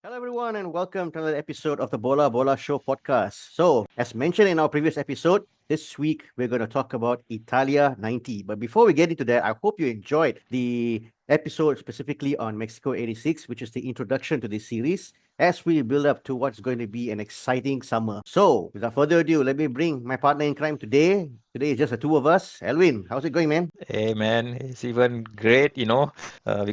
Hello, everyone, and welcome to another episode of the Bola Bola Show podcast. So, as mentioned in our previous episode, this week we're going to talk about Italia 90. But before we get into that, I hope you enjoyed the episode specifically on Mexico 86, which is the introduction to this series, as we build up to what's going to be an exciting summer. So, without further ado, let me bring my partner in crime today. Today is just the two of us. Elwin, how's it going, man? Hey man, it's even great. We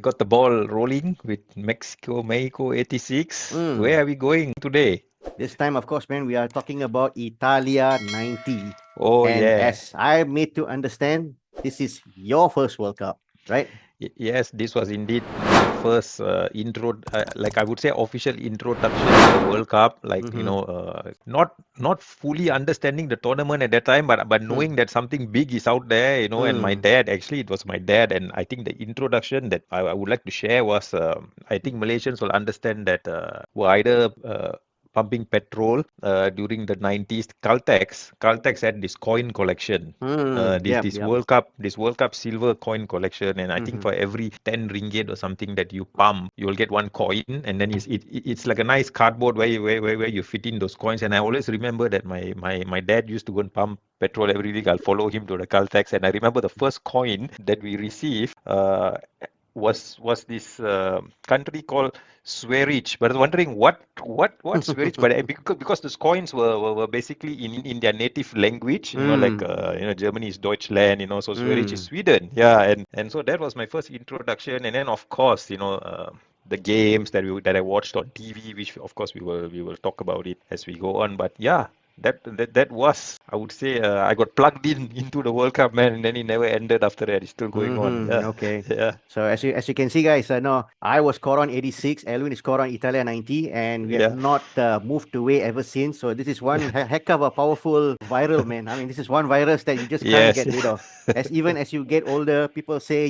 got the ball rolling with Mexico 86. Mm. Where are we going today? This time, of course, man, we are talking about Italia 90. Oh And yeah. as I made to understand, this is your first World Cup, right? Yes, this was indeed my first intro, like I would say, official introduction to the World Cup. Mm-hmm. Not fully understanding the tournament at that time, but knowing Mm. that something big is out there. And my Mm. dad, actually, it was my dad, and I think the introduction that I would like to share was, I think Malaysians will understand that were either pumping petrol during the 90s. Caltex had this coin collection. Mm. This Yep, this yep. World Cup silver coin collection, and I think Mm-hmm. for every 10 ringgit or something that you pump, you will get one coin, and then it's like a nice cardboard where you fit in those coins. And I always remember that my dad used to go and pump petrol every week. I'll follow him to the Caltex, and I remember the first coin that we received was this country called Swearich. But I was wondering what Swearich, but because those coins were basically in their native language, like Mm. Germany is Deutschland, so Swearich is Mm. Sweden. Yeah, and so that was my first introduction, and then of course, the games that I watched on TV, which of course we will talk about it as we go on. But yeah, that was, I would say, I got plugged into the World Cup, man, and then it never ended after that. It's still going on. Mm-hmm. Yeah, Okay. yeah, So as you can see, guys, no, I was Coron 86, Elwin is Coron Italia 90, and we have yeah. not moved away ever since. So this is one heck of a powerful viral, man. I mean, this is one virus that you just can't Yes. get rid of. As even as you get older, people say,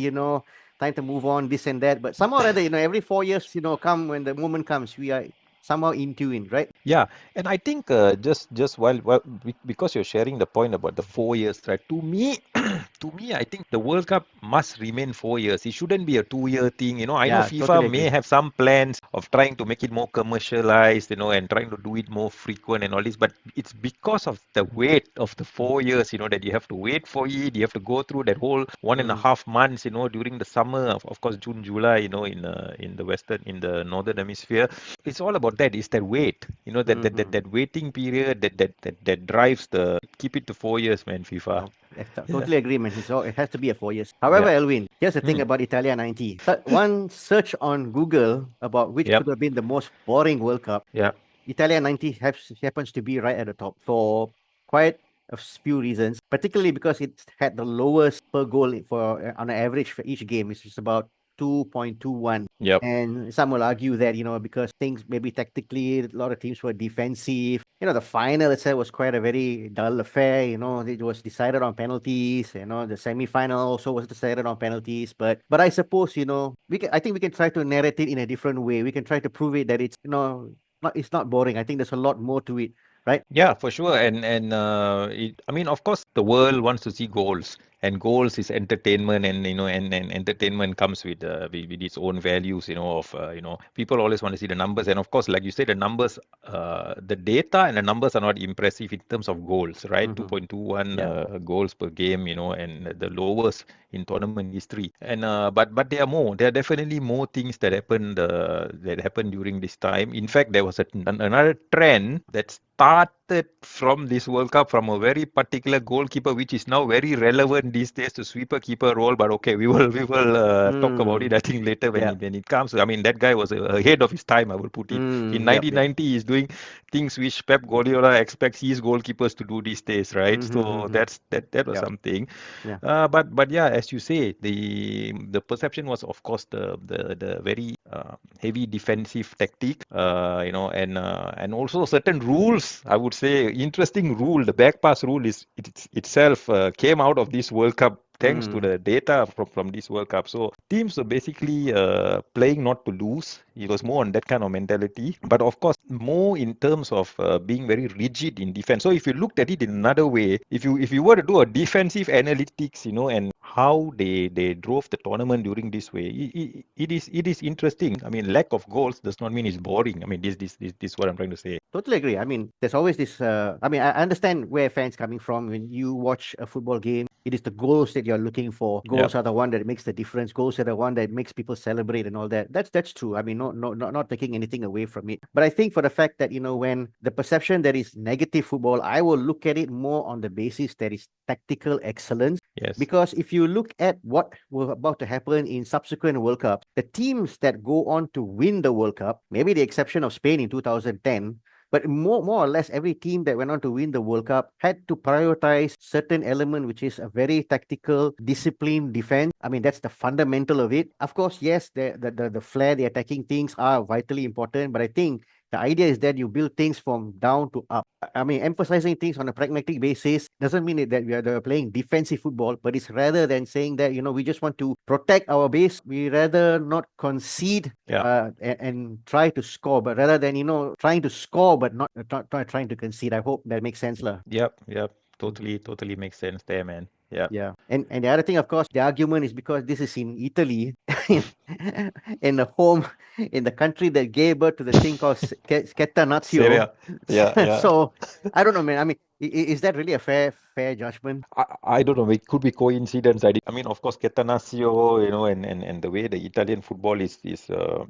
time to move on, this and that. But somehow or other, every 4 years, come when the moment comes, we are somehow in tune, right? Yeah, and I think just because you're sharing the point about the 4 years, right? To me, I think the World Cup must remain 4 years. It shouldn't be a 2 year thing. I know Yeah, totally FIFA may agree. have some plans of trying to make it more commercialized, and trying to do it more frequent and all this, but it's because of the wait of the 4 years, that you have to wait for it. You have to go through that whole one and a Mm, half months, during the summer, of course, June, July, in the northern hemisphere. It's all about that. It's that wait, mm-hmm. that waiting period that drives the keep it to 4 years, man. FIFA. No, Yeah, totally agree, man. It has to be a 4 years. However, yeah, Elwin, here's the thing hmm. about Italia 90. One search on Google about which could Yep, have been the most boring World Cup, yeah. Italia 90 happens to be right at the top for quite a few reasons, particularly because it had the lowest per goal for on an average for each game, which is about 2.21. Yep. And some will argue that, because things maybe tactically, a lot of teams were defensive. The final itself was quite a very dull affair. It was decided on penalties. The semi-final also was decided on penalties. But I suppose, I think we can try to narrate it in a different way. We can try to prove it that it's not boring. I think there's a lot more to it, right? Yeah, for sure. I mean, of course, the world wants to see goals, and goals is entertainment, and entertainment comes with its own values. People always want to see the numbers, and of course, like you said, the numbers, the data and the numbers are not impressive in terms of goals, right? Mm-hmm. 2.21 Yeah. goals per game, and the lowest in tournament history. And but there are more. There are definitely more things that happened during this time. In fact, there was another trend that started from this World Cup from a very particular goalkeeper, which is now very relevant these days to sweeper keeper role. But okay, we will talk about it. Mm. I think later when Yeah. it comes. I mean, that guy was ahead of his time. I will put it. In Yep. Yep. 1990, he's doing things which Pep Guardiola expects his goalkeepers to do these days, right? So Mm-hmm. that was Yep. something. Yeah. But yeah, as you say, the perception was, of course, the very heavy defensive tactic, and also certain rules. I would say interesting rule. The back pass rule itself came out of this World Cup thanks to Mm. the data from this World Cup. So teams were basically playing not to lose. It was more on that kind of mentality. But of course, more in terms of being very rigid in defense. So if you looked at it in another way, if you were to do a defensive analytics, and how they drove the tournament during this way, it is interesting. I mean, lack of goals does not mean it's boring. I mean, this is what I'm trying to say. Totally agree. I mean, there's always this. I mean, I understand where fans coming from when you watch a football game. It is the goals that you're looking for. Yeah. Goals are the one that makes the difference. Goals are the one that makes people celebrate and all that. That's true. I mean, not taking anything away from it. But I think for the fact that when the perception that is negative football, I will look at it more on the basis that is tactical excellence. Yes. Because if you look at what was about to happen in subsequent World Cups, the teams that go on to win the World Cup, maybe the exception of Spain in 2010, but more or less every team that went on to win the World Cup had to prioritize certain element, which is a very tactical, disciplined defense. I mean, that's the fundamental of it. Of course, yes, the flair, the attacking things are vitally important, but I think the idea is that you build things from down to up. I mean, emphasizing things on a pragmatic basis doesn't mean that we are playing defensive football, but it's rather than saying that, we just want to protect our base. We rather not concede and try to score, but rather than, trying to score, but not trying to concede. I hope that makes sense, lah. Yep. Totally makes sense there, man. Yeah. Yeah. And the other thing, of course, the argument is because this is in Italy, in the home, in the country that gave birth to the thing called Catenaccio. Seria. Yeah. So I don't know, man. I mean, is that really a fair judgment? I don't know. It could be coincidence. I mean, of course, Catanaccio, and the way the Italian football is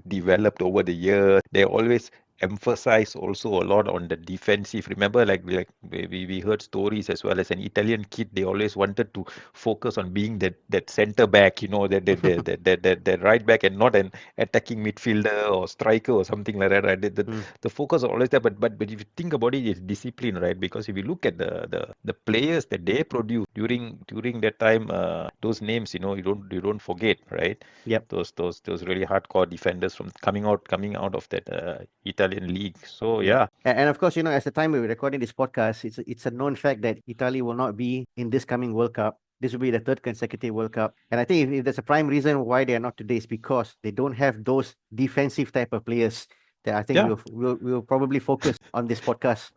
developed over the years, they always emphasize also a lot on the defensive. Remember, like we heard stories as well as an Italian kid. They always wanted to focus on being that center back, that right back, and not an attacking midfielder or striker or something like that, right? The focus is always there, but if you think about it, it's discipline, right? Because if you look at the players that they produce during that time, those names, you don't forget, right? Yep. Those really hardcore defenders from coming out of that Italian league. So Yeah. yeah. And of course, as the time we were recording this podcast, it's a known fact that Italy will not be in this coming World Cup. This will be the third consecutive World Cup. And I think if there's a prime reason why they are not today is because they don't have those defensive type of players that I think Yeah. we'll probably focus on this podcast.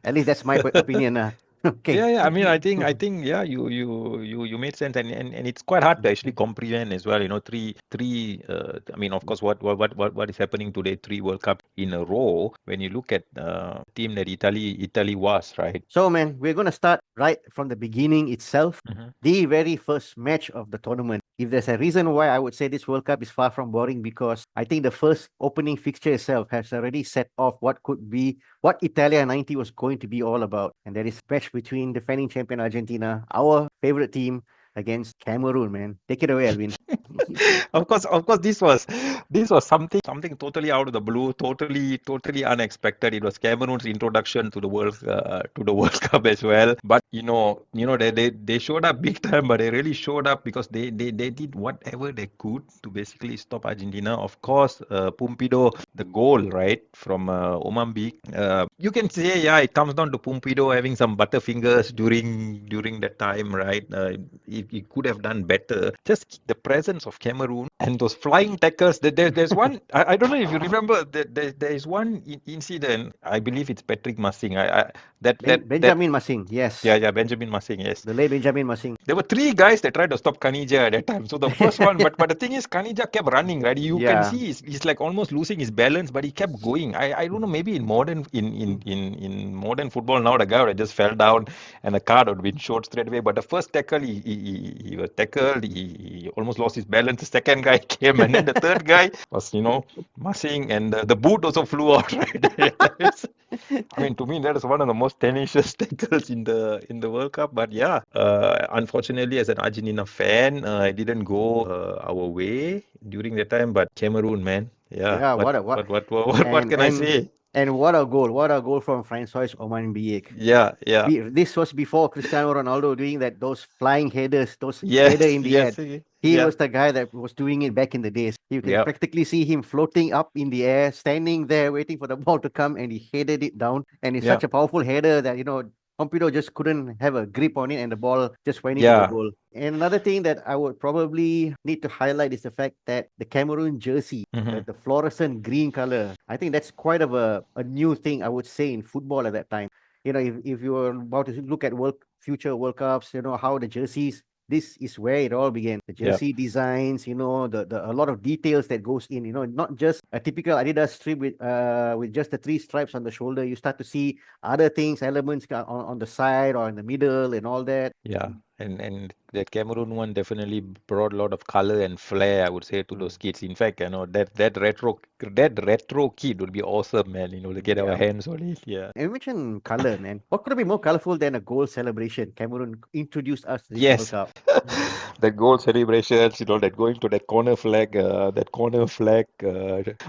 At least that's my opinion. Okay. Yeah. I mean, I think, yeah, you made sense, and it's quite hard to actually comprehend as well. Three. I mean, of course, what is happening today? Three World Cup in a row. When you look at team that Italy was, right? So, man, we're going to start right from the beginning itself. Mhm. The very first match of the tournament. If there's a reason why I would say this World Cup is far from boring, because I think the first opening fixture itself has already set off what Italia 90 was going to be all about. And that is match between defending champion Argentina, our favorite team, against Cameroon, man. Take it away, Alvin. Of course, this was something totally out of the blue, totally unexpected. It was Cameroon's introduction to the World Cup as well. But they showed up big time, but they really showed up because they did whatever they could to basically stop Argentina. Of course, Pumpido, the goal, right, from Omambi. You can say, yeah, it comes down to Pumpido having some butterfingers during that time, right? He could have done better. Just the presence of Cameroon and those flying tackles. There's one. I don't know if you remember. There is one incident. I believe it's Patrick Massing. Benjamin Massing, yes. Yeah, Benjamin Massing, yes. The late Benjamin Massing. There were three guys that tried to stop Kanija at that time. So the first one, but the thing is, Kanija kept running, right? You can see he's like almost losing his balance, but he kept going. I don't know, maybe in modern football now, the guy would have just fell down and the card would have been short straight away. But the first tackle, he was tackled, he almost lost his balance. The second guy came, and then the third guy was, Massing, and the boot also flew out, right? I mean, to me, that is one of the most tenacious tackles in the World Cup. But yeah, unfortunately, as an Argentina fan, it didn't go our way during that time. But Cameroon, man, yeah. What can I say? And what a goal! What a goal from Francois Oman-Biek. Yeah. This was before Cristiano Ronaldo doing those flying headers, Yes, header in the air. He yeah. was the guy that was doing it back in the days. You can Yeah. practically see him floating up in the air, standing there waiting for the ball to come, and he headed it down. And it's Yeah. such a powerful header that Pompido just couldn't have a grip on it and the ball just went into the Yeah. goal. And another thing that I would probably need to highlight is the fact that the Cameroon jersey, Hmm. the fluorescent green color, I think that's quite of a new thing, I would say, in football at that time. If you were about to look at future World Cups, how the jerseys, this is where it all began. The Yeah. jersey designs, the a lot of details that goes in, not just a typical Adidas strip with just the three stripes on the shoulder. You start to see other things, elements on the side or in the middle and all that. Yeah, and that Cameroon one definitely brought a lot of color and flair, I would say, to Mm. those kids. In fact, that retro kid would be awesome, man. To get our Yeah. hands on it. Yeah. And we mentioned color, man. What could be more colorful than a goal celebration? Cameroon introduced us to this World Yes, Cup. that goal celebrations, that going to that corner flag.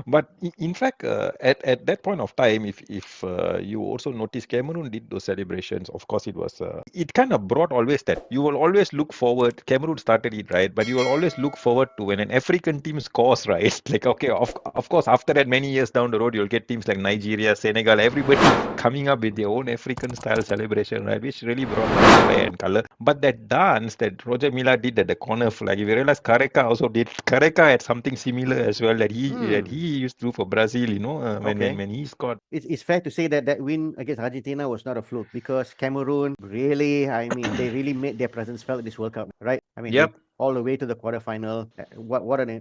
But in fact, at that point of time, if you also notice, Cameroon did those celebrations. Of course, it kind of brought always that you will always look forward. Cameroon started it, right? But you will always look forward to when an African team scores, right? Like, okay, of course, after that, many years down the road, you'll get teams like Nigeria, Senegal, everybody coming up with their own African style celebration, right? Which really brought a lot of flair and color. But that dance that Roger Milla did at the corner flag, if you realize Careca also did, Careca had something similar as well that he Hmm. used to do for Brazil, when when Okay. when he scored. It's fair to say that that win against Argentina was not a fluke because Cameroon really, I mean, they really made their presence felt at this World Cup, right? I mean, they Yep, all the way to the quarterfinal.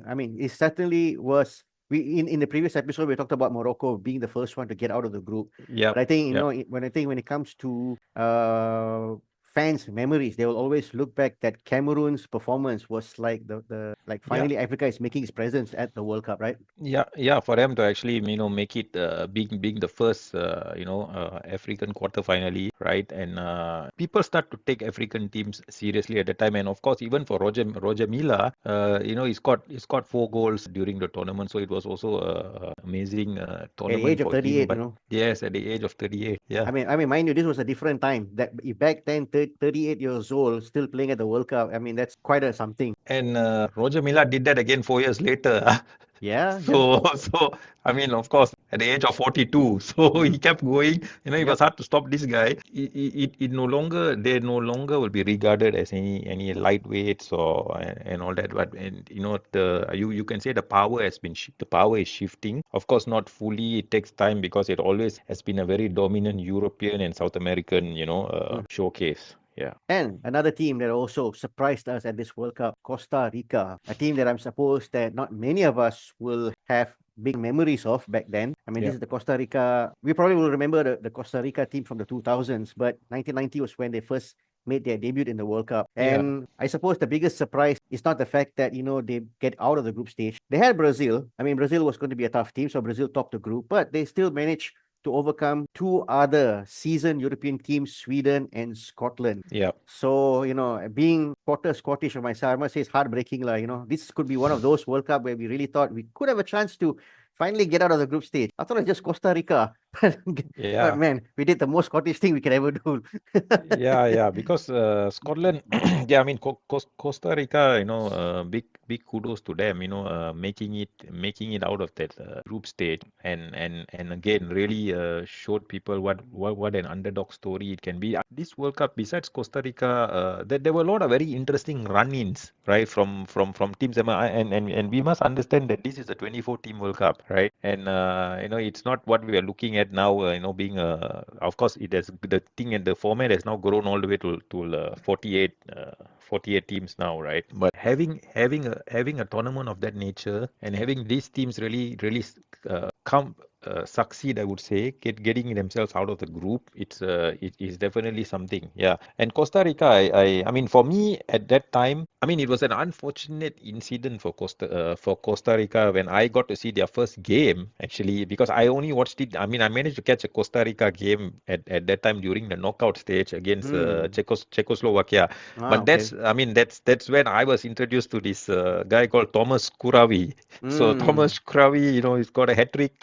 I mean, it certainly was. In the previous episode we talked about Morocco being the first one to get out of the group, but yep, I think yep. when it comes to fans' memories, they will always look back that Cameroon's performance was like the like Yeah. finally Africa is making its presence at the World Cup, right? Yeah, yeah, for them to actually, make it being the first, African quarter finally, right? And people start to take African teams seriously at the time. And of course, even for Roger Milla, he scored 4 goals during the tournament, so it was also a amazing At the age tournament of for him. 38, But yes, at the age of 38, yeah. I mean, mind you, this was a different time. That if back then, 38 years old, still playing at the World Cup. I mean, that's quite a something. And Roger Milla did that again 4 years later. Yeah, yeah. So I mean, of course, at the age of 42, so he Mm, kept going. It was yep. hard to stop this guy. It no longer they no longer will be regarded as any lightweights or and all that. But and the you can say the power is shifting. Of course, not fully. It takes time because it always has been a very dominant European and South American Mm. showcase. Yeah. And another team that also surprised us at this World Cup, Costa Rica, a team that I'm supposed that not many of us will have big memories of back then. I mean, this Yeah. is the Costa Rica. We probably will remember the Costa Rica team from the 2000s, but 1990 was when they first made their debut in the World Cup. Yeah. And I suppose the biggest surprise is not the fact that, they get out of the group stage. They had Brazil. I mean, Brazil was going to be a tough team, so Brazil topped the group, but they still managed to overcome two other seasoned European teams, Sweden and Scotland. Yeah. So, being quarter Scottish of myself, I must say it's heartbreaking. This could be one of those World Cup where we really thought we could have a chance to finally get out of the group stage. I thought it was just Costa Rica. But Yeah. man, we did the most Scottish thing we could ever do. Yeah, yeah, because Scotland, yeah, I mean Costa Rica, big kudos to them, making it out of that group stage, and again, really showed people what an underdog story it can be. This World Cup, besides Costa Rica, there were a lot of very interesting run-ins, right, from teams, and we must understand that this is a 24 team World Cup, right, and it's not what we are looking at now, being of course it has the thing and the format has now grown all the way to 48 teams now, right? But having a tournament of that nature and having these teams really come succeed, I would say, getting themselves out of the group, it is definitely something. Yeah. And Costa Rica, I mean, for me at that time, I mean, it was an unfortunate incident for Costa Rica when I got to see their first game, actually, because I only watched it. I mean, I managed to catch a Costa Rica game at that time during the knockout stage against Hmm. Czechoslovakia. But Okay. that's when I was introduced to this guy called Thomas Kurawi. So Hmm. Thomas Krawi, he's got a hat trick,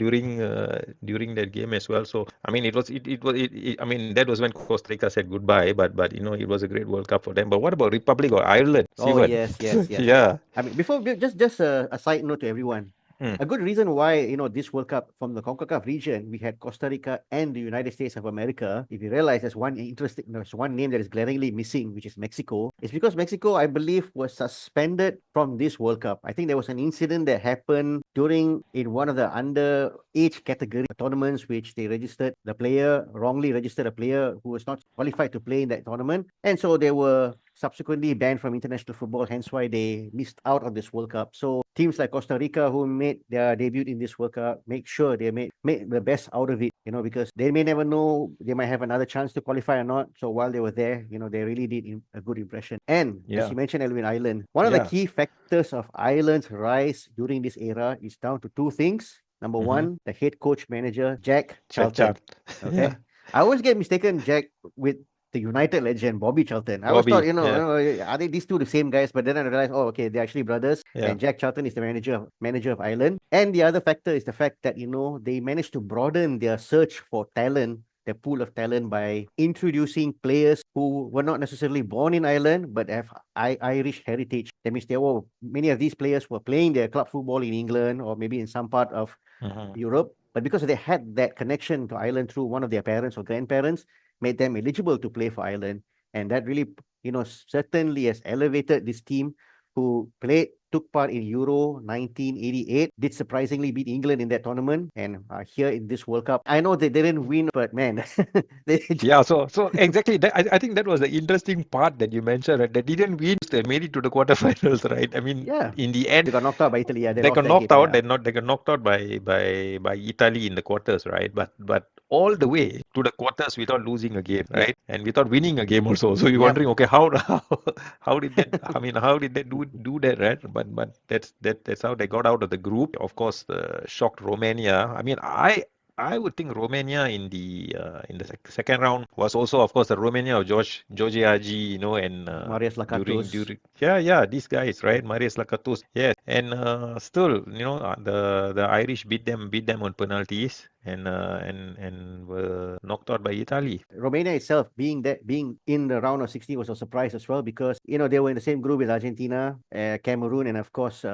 during that game as well. So I mean, I mean, that was when Costa Rica said goodbye. But it was a great World Cup for them. But what about Republic of Ireland, Oh, Sivan? yes, yes, yes. Yeah, I mean, just a side note to everyone. Mm. A good reason why, this World Cup from the CONCACAF region, we had Costa Rica and the United States of America. If you realize there's one name that is glaringly missing, which is Mexico. It's because Mexico, I believe, was suspended from this World Cup. I think there was an incident that happened during in one of the underage category tournaments, which they wrongly registered a player who was not qualified to play in that tournament. And so they were subsequently banned from international football, hence why they missed out on this World Cup. So teams like Costa Rica, who made their debut in this World Cup, make sure they make the best out of it, because they may never know, they might have another chance to qualify or not. So while they were there, they really did a good impression. And as Yeah. you mentioned, Elvin, Ireland, one of the Yeah. key factors of Ireland's rise during this era is down to two things. Number Mm-hmm. one, the head coach manager, Jack Charlton. Chart. Okay. Yeah. I always get mistaken Jack with the United legend, Bobby Charlton. I always thought, Bobby. Yeah. are they these two the same guys? But then I realized, oh, okay, they're actually brothers. Yeah. And Jack Charlton is the manager of Ireland. And the other factor is the fact that, they managed to broaden their search for talent, their pool of talent, by introducing players who were not necessarily born in Ireland, but have Irish heritage. That means many of these players were playing their club football in England or maybe in some part of Mm-hmm. Europe, but because they had that connection to Ireland through one of their parents or grandparents, made them eligible to play for Ireland. And that really, certainly has elevated this team who took part in Euro 1988, did surprisingly beat England in that tournament, and here in this World Cup. I know they didn't win, but man, they Yeah, so exactly. I think that was the interesting part that you mentioned, right? They didn't win, they made it to the quarterfinals, right? I mean, yeah, in the end, they got knocked out by Italy. Yeah, they they lost got that game. knocked out. Yeah, They got knocked out by Italy in the quarters, right? But all the way to the quarters without losing a game, yeah, right? And without winning a game also. So you're yep. wondering, okay, how did that? I mean, how did they do that, right? But that's how they got out of the group. Of course, shocked Romania. I mean, I would think Romania in the second round was also, of course, the Romania of George Hagi, and Marius Lakatos. during yeah, these guys, right? Marius Lakatos, yes, and still, the Irish beat them on penalties and were knocked out by Italy. Romania itself being in the round of 16 was a surprise as well, because they were in the same group with Argentina, Cameroon, and of course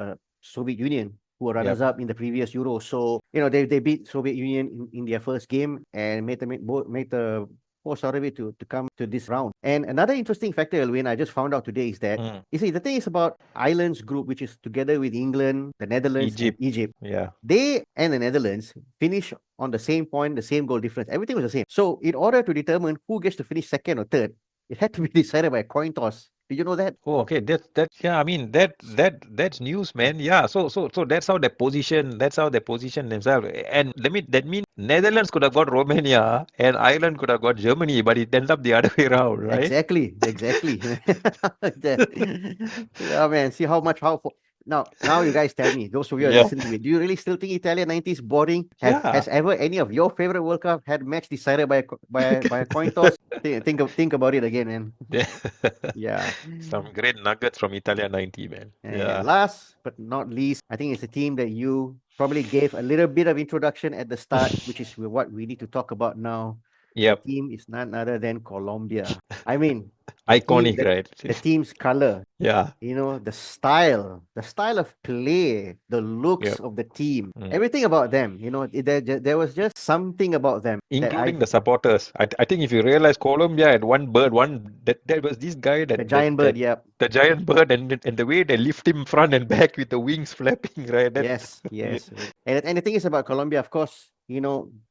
Soviet Union, who were runners Yep. up in the previous Euro. So they beat Soviet Union in their first game and made the most out of it to come to this round. And another interesting factor, Elwin, I just found out today is that, Mm. you see, the thing is about Ireland's group, which is together with England, the Netherlands, and Egypt, Egypt. yeah. They and the Netherlands finish on the same point, the same goal difference. Everything was the same. So, in order to determine who gets to finish second or third, it had to be decided by a coin toss. Did you know that? Oh, okay. That yeah. I mean that's news, man. Yeah. So that's how they position themselves. And that means Netherlands could have got Romania and Ireland could have got Germany, but it ended up the other way around, right? Exactly. Yeah, man. See now you guys tell me, those of you who are Yeah. listening to me, do you really still think Italia 90s boring? Yeah. Has ever any of your favorite World Cup had match decided by a coin toss? Think about it again, man. Yeah. Yeah. Some great nuggets from Italia 90, man. And Yeah. last but not least, I think it's a team that you probably gave a little bit of introduction at the start, which is what we need to talk about now. The Yep. team is none other than Colombia. I mean, the team Iconic, that right? the team's color, Yeah. the style of play, the looks Yep. of the team, Mm. everything about them. There was just something about them that Including the supporters. I think if you realize Colombia had one bird, that was this guy the giant bird. that Yep. the giant bird and the way they lift him front and back with the wings flapping, right? That Yes, yes. And the thing is about Colombia, of course,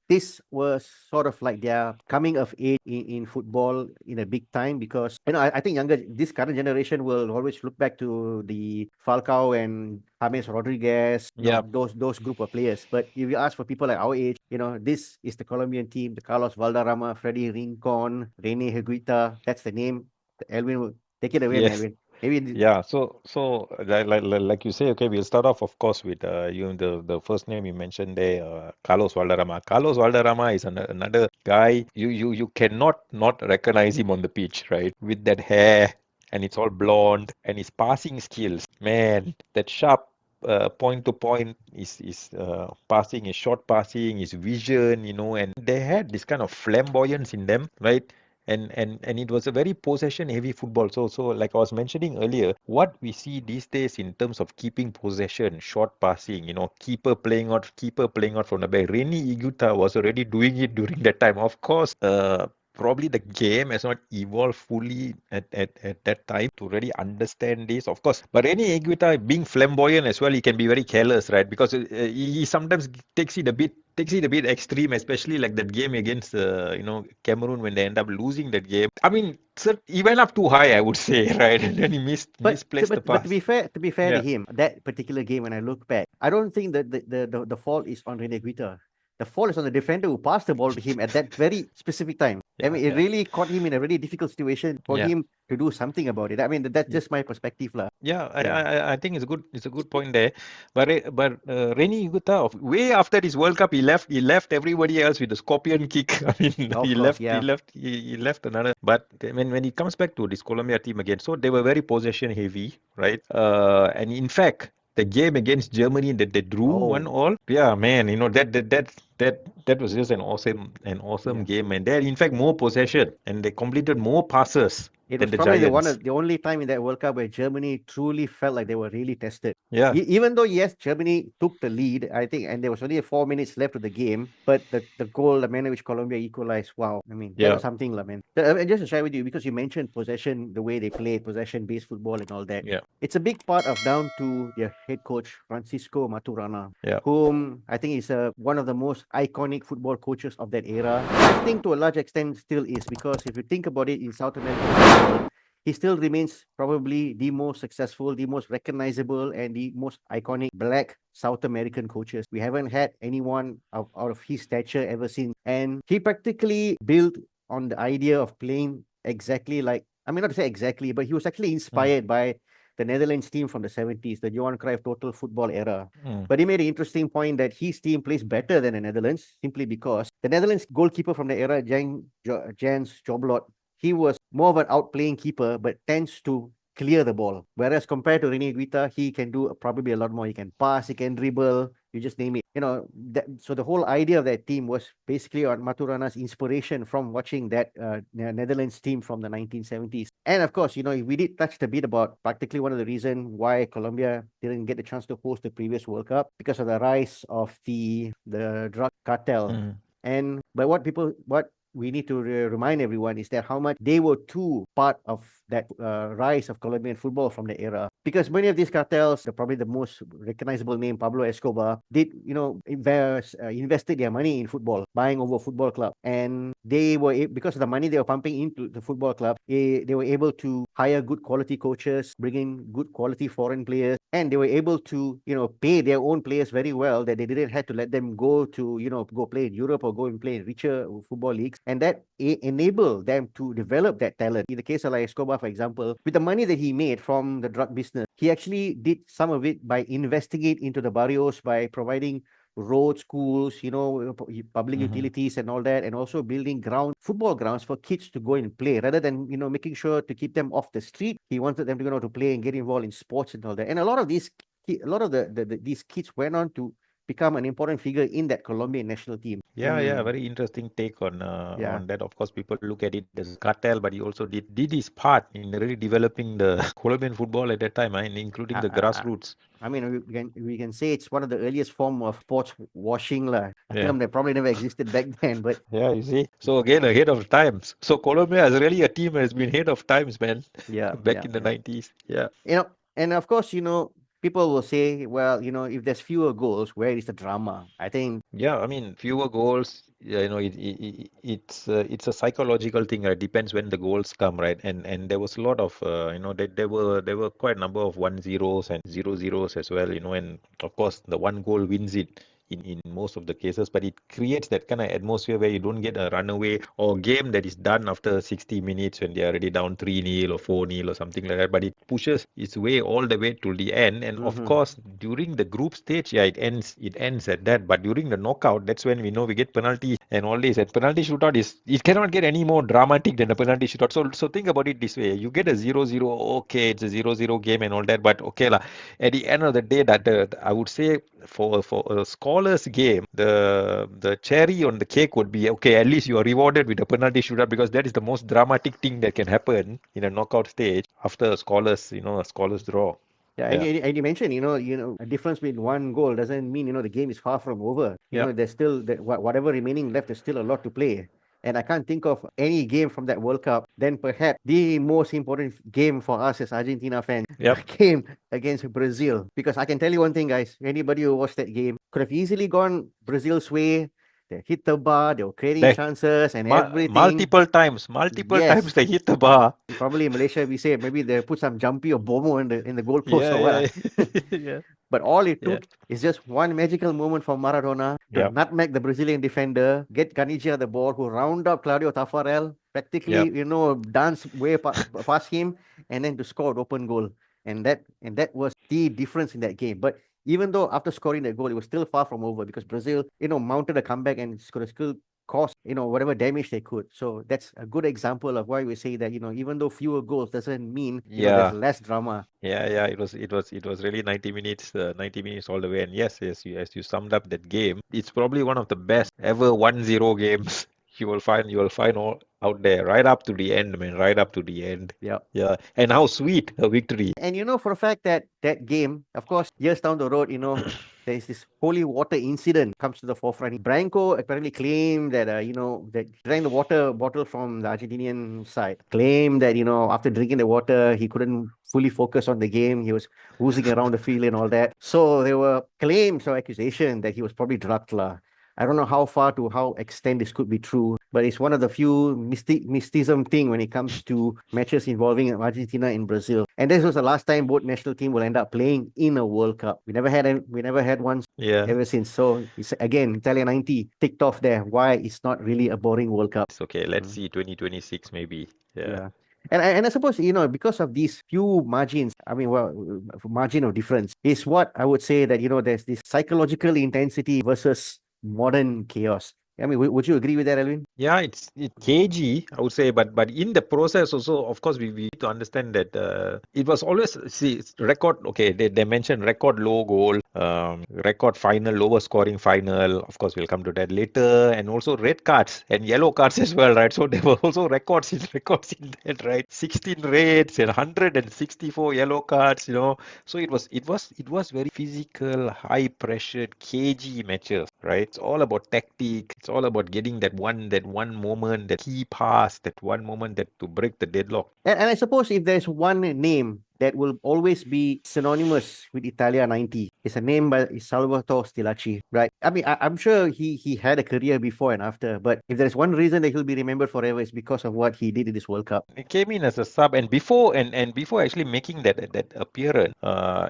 this was sort of like their coming of age in football in a big time, because I think this current generation will always look back to the Falcao and James Rodriguez, yeah. those group of players. But if you ask for people like our age, this is the Colombian team, the Carlos Valderrama, Freddy Rincon, Rene Higuita. That's the name. Elvin will take it away, man. Yes. Elvin. Maybe Yeah, so like you say, okay, we'll start off, of course, with the first name you mentioned there, Carlos Valderrama. Carlos Valderrama is another guy you cannot not recognize him on the pitch, right? With that hair and it's all blonde and his passing skills, man, that sharp point to point is passing, his short passing, his vision, and they had this kind of flamboyance in them, right? and it was a very possession heavy football. So like I was mentioning earlier, what we see these days in terms of keeping possession, short passing, keeper playing out from the back. Reni Iguita was already doing it during that time. Of course, probably the game has not evolved fully at that time to really understand this, of course. But Reni Iguita being flamboyant as well, he can be very careless, right? Because he sometimes takes it a bit extreme, especially like that game against Cameroon when they end up losing that game. I mean, he went up too high, I would say, right? And then he But misplaced the but pass. to be fair to Yeah, him, that particular game when I look back, I don't think that the fault is on Rene Guita. The fault is on the defender who passed the ball to him at that very specific time. I yeah, mean, it yeah. really caught him in a really difficult situation for Yeah. him to do something about it. I mean, that's just my perspective, lah. Yeah, I, Yeah, I I I think it's a good point there. But Reni Iguita, way after this World Cup, he left everybody else with the scorpion kick. I mean, of he course, left he yeah. left he left another. But when he comes back to this Colombia team again, so they were very possession heavy, right? And in fact, the game against Germany that they drew one Oh, all, yeah, man, that was just an awesome yeah. game, and they had in fact more possession and they completed more passes It than was the probably Giants. the only time in that World Cup where Germany truly felt like they were really tested. Yeah, Even though yes, Germany took the lead, I think, and there was only 4 minutes left of the game, but the goal, the manner which Colombia equalized, wow! I mean, that yeah, was something, lah, man. Just to share with you, because you mentioned possession, the way they play possession-based football and all that. yeah, It's a big part of down to their head coach Francisco Maturana, yeah. whom I think is one of the most iconic football coaches of that era. I think to a large extent still is, because if you think about it, in South American football, he still remains probably the most successful, the most recognizable, and the most iconic black South American coaches. We haven't had anyone out of his stature ever since. And he practically built on the idea of playing exactly like, I mean, not to say exactly, but he was actually Mm, inspired by the Netherlands team from the 70s, the Johan Cruyff total football era. mm, But he made an interesting point that his team plays better than the Netherlands simply because the Netherlands goalkeeper from the era, Jans Joblot, he was more of an outplaying keeper, but tends to clear the ball. Whereas compared to Rene Guita, he can do probably a lot more. He can pass, he can dribble, you just name it. So the whole idea of that team was basically on Maturana's inspiration from watching that Netherlands team from the 1970s. And of course, we did touch a bit about practically one of the reasons why Colombia didn't get the chance to host the previous World Cup, because of the rise of the drug cartel. mm. And but what we need to remind everyone is that how much they were too part of that rise of Colombian football from the era. Because many of these cartels, probably the most recognizable name, Pablo Escobar, did invested their money in football, buying over football club, and because of the money they were pumping into the football club, they were able to hire good quality coaches, bring in good quality foreign players, and they were able to pay their own players very well, that they didn't have to let them go to go play in Europe or go and play in richer football leagues, and that enabled them to develop that talent. In the case of like Escobar, for example, with the money that he made from the drug business, he actually did some of it by investing it into the barrios, by providing road schools, public Mhm. utilities and all that, and also building football grounds for kids to go and play, rather than making sure to keep them off the street. He wanted them to to play and get involved in sports and all that. And a lot of these kids went on to become an important figure in that Colombian national team. Yeah, yeah, very interesting take Yeah. on that. Of course, people look at it as a cartel, but he also did his part in really developing the Colombian football at that time, and including I, the I, grassroots. I mean, we can say it's one of the earliest form of sports washing, lah. A Yeah, term that probably never existed back then, but yeah, you see. So again, ahead of times. So Colombia is really a team that has been ahead of times, man. yeah, Back yeah, in the yeah. 90s. Yeah. And of course, people will say, well, if there's fewer goals, where is the drama? I think, Yeah, I mean, fewer goals, yeah, it's a psychological thing, right? Depends when the goals come, right? And there was a lot of there were quite a number of 1-0s and 0-0s as well, and of course the one goal wins it in most of the cases, but it creates that kind of atmosphere where you don't get a runaway or game that is done after 60 minutes when they are already down 3-0 or 4-0 or something like that, but it pushes its way all the way to the end. And of mhm, course, during the group stage, yeah, it ends at that. But during the knockout, that's when we know we get penalties. and all this. And penalty shootout it cannot get any more dramatic than a penalty shootout. So think about it this way: you get a 0-0, okay, it's a 0-0 game and all that, but okay lah. At the end of the day, I would say for a scoreless game, the cherry on the cake would be okay. At least you are rewarded with a penalty shootout because that is the most dramatic thing that can happen in a knockout stage after a scoreless draw. Yeah, Yeah. and you mentioned, a difference between one goal doesn't mean, the game is far from over. Yep. There's still whatever remaining left, there's still a lot to play. And I can't think of any game from that World Cup, then perhaps the most important game for us as Argentina fans Yep. came against Brazil. Because I can tell you one thing, guys, anybody who watched that game could have easily gone Brazil's way. They hit the bar, they were creating They chances and everything. multiple times Yes. they hit the bar. Probably in Malaysia, we say maybe they put some jumpy or bomo in the goalpost Yeah, or what. yeah, yeah, But all it yeah, took is just one magical moment from Maradona to yeah, nutmeg the Brazilian defender, get Caniggia the ball, who round up Claudio Taffarel, yeah. practically, dance way past him, and then to score an open goal. And that was the difference in that game. But even though after scoring that goal, it was still far from over because Brazil, mounted a comeback and could have still caused, whatever damage they could. So that's a good example of why we say that, even though fewer goals doesn't mean, there's Yeah. less drama. Yeah. It was really 90 minutes, 90 minutes all the way. And yes, as you summed up that game, it's probably one of the best ever 1-0 games you will find all out there, right up to the end, man, right up to the end. Yeah. Yeah. And how sweet a victory. And for a fact that that game, of course, years down the road, there is this holy water incident comes to the forefront. Branco apparently claimed that, that drank the water bottle from the Argentinian side. Claimed that, after drinking the water, he couldn't fully focus on the game. He was oozing around the field and all that. So there were claims or accusation that he was probably drugged lah. I don't know how far to how extent this could be true, but it's one of the few mysticism thing when it comes to matches involving Argentina and Brazil. And this was the last time both national team will end up playing in a World Cup. We never had one Yeah. ever since. So it's again Italia 90 ticked off there. Why it's not really a boring World Cup. It's okay. Let's see 2026 maybe. Yeah. Yeah. And I suppose, because of these few margins, I mean, well, margin of difference is what I would say that, there's this psychological intensity versus modern chaos. I mean, would you agree with that, Alvin? Yeah, it's cagey, I would say, but in the process also, of course, we need to understand that it was always it's record. Okay, they mentioned record low goal, record final, lower scoring final. Of course, we'll come to that later, and also red cards and yellow cards as well, right? So there were also records in that, right? 16 reds and 164 yellow cards, So it was very physical, high pressured, cagey matches, right? It's all about tactics. It's all about getting that one moment, that key pass, that one moment that to break the deadlock. And I suppose if there's one name that will always be synonymous with Italia 90, it's a name by Salvatore Schillaci, right? I mean, I'm sure he had a career before and after, but if there's one reason that he'll be remembered forever, it's because of what he did in this World Cup. He came in as a sub, and before actually making that appearance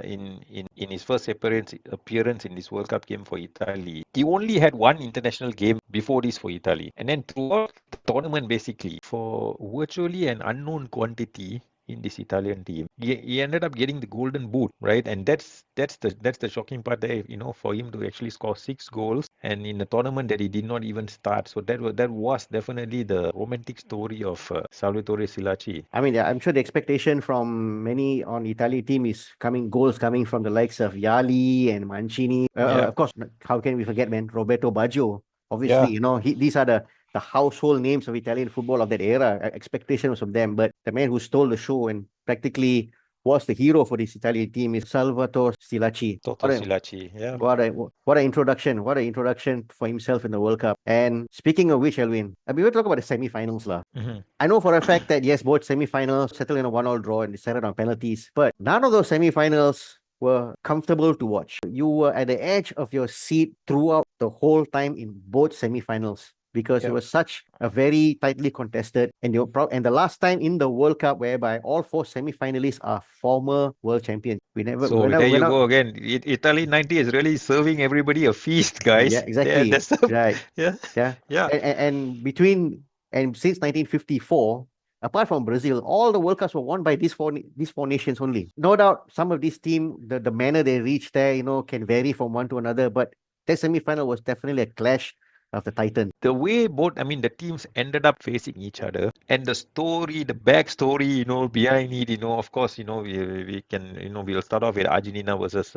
in his first appearance in this World Cup game for Italy, he only had one international game before this for Italy, and then throughout the tournament, basically for virtually an unknown quantity in this Italian team, he ended up getting the golden boot, right? And that's the shocking part there, for him to actually score 6 goals and in a tournament that he did not even start. So that was definitely the romantic story of Salvatore Schillaci. I mean, I'm sure the expectation from many on the Italian team is goals coming from the likes of Yali and Mancini. Yeah. Of course, how can we forget, man, Roberto Baggio. Obviously, these are the household names of Italian football of that era. Expectations from them. But the man who stole the show and practically was the hero for this Italian team is Salvatore Schillaci. Schillaci, yeah. What an introduction. What an introduction for himself in the World Cup. And speaking of which, Elvin, I mean, we'll talk about the semi-finals lah. Mhm. I know for a fact that yes, both semi-finals settled in a 1-1 draw and decided on penalties, but none of those semi-finals were comfortable to watch. You were at the edge of your seat throughout the whole time in both semi-finals because it Yeah. was such a very tightly contested, and the last time in the World Cup whereby all 4 semi-finalists are former world champions. So there you go again. Italy 90 is really serving everybody a feast, guys. Yeah, exactly. Right. Yeah. Yeah. Yeah. And since 1954, apart from Brazil, all the World Cups were won by these four nations only. No doubt, some of these teams, the manner they reach there, can vary from one to another. But that semi-final was definitely a clash of the Titan. The way both, I mean, the teams ended up facing each other, and the story, the backstory, behind it, of course, we can, we'll start off with Argentina versus,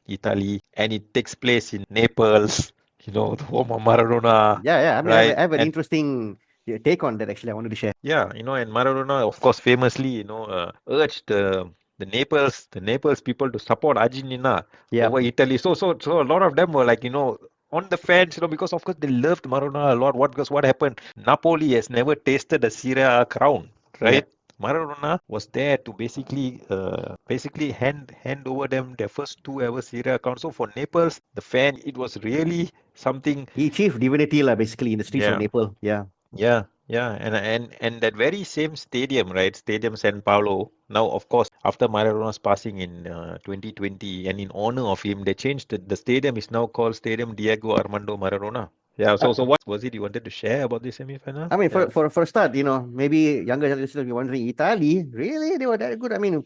Italy, and it takes place in Naples, the home of Maradona, Yeah. I mean, right? I have an And interesting take on that. Actually, I wanted to share. yeah, and Maradona, of course, famously, urged the Naples people to support Argentina Yep. over Italy. So a lot of them were like, on the fence, because of course they loved Maradona a lot. What happened? Napoli has never tasted the Serie A crown, right? Yep. Maradona was there to basically hand over them their first two ever Serie A crowns. So for Naples, the fan, it was really something. He achieved divinity, lah, basically in the streets of Yeah. Naples. Yeah. Yeah, and that very same stadium, right? Stadium San Paulo. Now, of course, after Maradona's passing in 2020, and in honor of him, they changed the stadium is now called Stadium Diego Armando Maradona. Yeah. So what was it you wanted to share about the semi-final? I mean, Yeah. for a start, maybe younger listeners will be wondering, Italy, really? They were that good? I mean,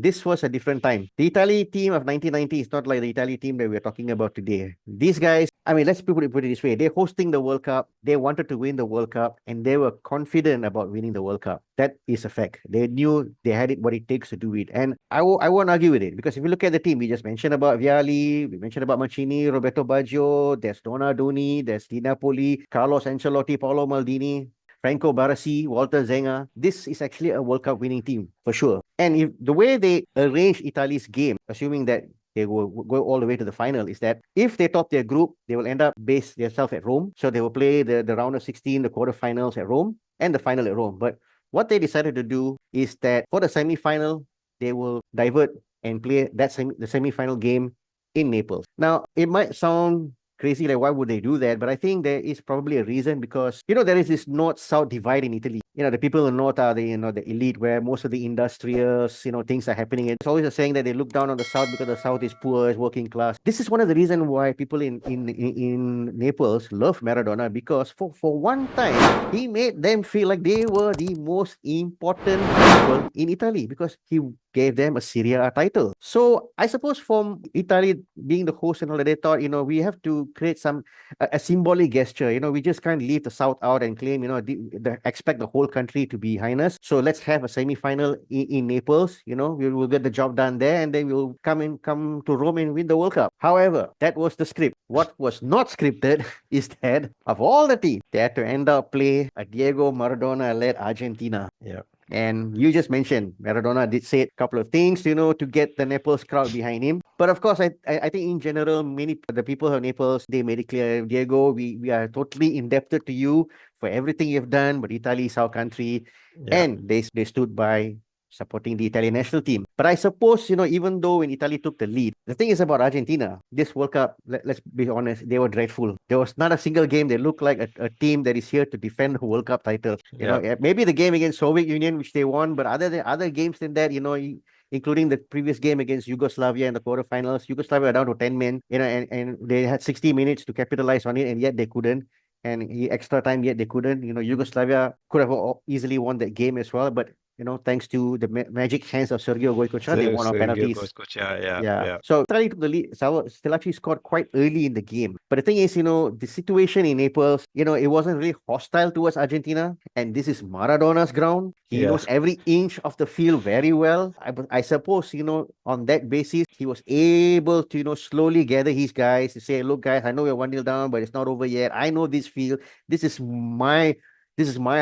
this was a different time. The Italy team of 1990 is not like the Italy team that we're talking about today. These guys, I mean, let's put it this way. They're hosting the World Cup. They wanted to win the World Cup, and they were confident about winning the World Cup. That is a fact. They knew they had what it takes to do it. And I won't argue with it, because if you look at the team, we just mentioned about Vialli, we mentioned about Mancini, Roberto Baggio, there's Donadoni, there's Di Napoli, Carlos Ancelotti, Paolo Maldini, Franco Baresi, Walter Zenga. This is actually a World Cup winning team for sure. And if the way they arrange Italy's game, assuming that they will go all the way to the final, is that if they top their group, they will end up base themselves at Rome. So they will play the round of 16, the quarterfinals at Rome, and the final at Rome. But what they decided to do is that for the semi-final, they will divert and play the semi-final game in Naples. Now, it might sound crazy, like why would they do that? But I think there is probably a reason, because there is this north-south divide in Italy. The people in the north are the elite, where most of the industrials, things are happening. It's always a saying that they look down on the south because the south is poor, is working class. This is one of the reasons why people in Naples love Maradona, because for one time he made them feel like they were the most important people in Italy, because he gave them a Serie A title. So I suppose from Italy being the host and all that, they thought, we have to create a symbolic gesture. We just can't leave the South out and claim, expect the whole country to be behind us. So let's have a semi-final in Naples. We will get the job done there, and then we'll come to Rome and win the World Cup. However, that was the script. What was not scripted is that of all the teams, they had to end up play a Diego Maradona-led Argentina. Yeah. And you just mentioned Maradona did say a couple of things, to get the Naples crowd behind him. But of course, I think in general, many the people of Naples, they made it clear, Diego, we are totally indebted to you for everything you've done. But Italy is our country, Yeah. and they stood by supporting the Italian national team. But I suppose, even though when Italy took the lead, the thing is about Argentina, this World Cup, let's be honest, they were dreadful. There was not a single game they looked like a team that is here to defend the World Cup title. Yeah. Maybe the game against Soviet Union, which they won, but other games than that, including the previous game against Yugoslavia in the quarterfinals, Yugoslavia were down to 10 men, and they had 60 minutes to capitalize on it, and yet they couldn't. And extra time, yet they couldn't. Yugoslavia could have easily won that game as well, but thanks to the magic hands of Sergio Goycochea, they won on Sergio penalties. Costa, yeah. Yeah. Yeah. So Italy took the lead. Schillaci scored quite early in the game. But the thing is, the situation in Naples, it wasn't really hostile towards Argentina. And this is Maradona's ground. He knows Yes. every inch of the field very well. I suppose, on that basis, he was able to, slowly gather his guys to say, look, guys, I know we're 1-0 down, but it's not over yet. I know this field. This is my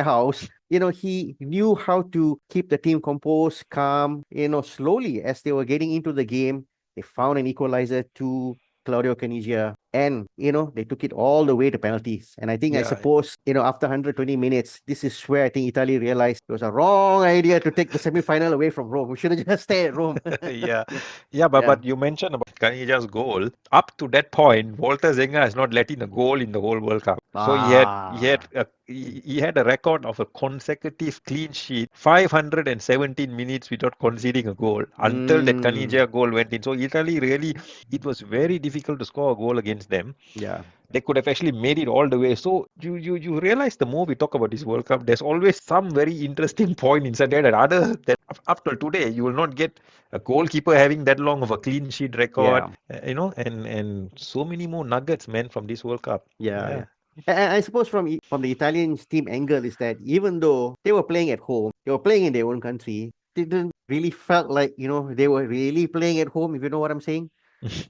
house. He knew how to keep the team composed, calm, slowly as they were getting into the game. They found an equalizer to Claudio Caniggia, and, they took it all the way to penalties. And I Yeah. suppose, after 120 minutes, this is where I think Italy realized it was a wrong idea to take the semi-final away from Rome. We should have just stayed at Rome. Yeah, yeah, but Yeah. but you mentioned about Caniggia's goal. Up to that point, Walter Zenga has not let in a goal in the whole World Cup. So Ah. he had a record of a consecutive clean sheet, 517 minutes without conceding a goal until that Mm. Caniggia goal went in. So Italy really, it was very difficult to score a goal against them. Yeah. They could have actually made it all the way. So you realize the more we talk about this World Cup, there's always some very interesting point inside there that up till today, you will not get a goalkeeper having that long of a clean sheet record, Yeah. and so many more nuggets, man, from this World Cup. Yeah, Yeah. yeah. And I suppose from the Italian team angle is that even though they were playing at home, they were playing in their own country, they didn't really felt like, they were really playing at home, if you know what I'm saying.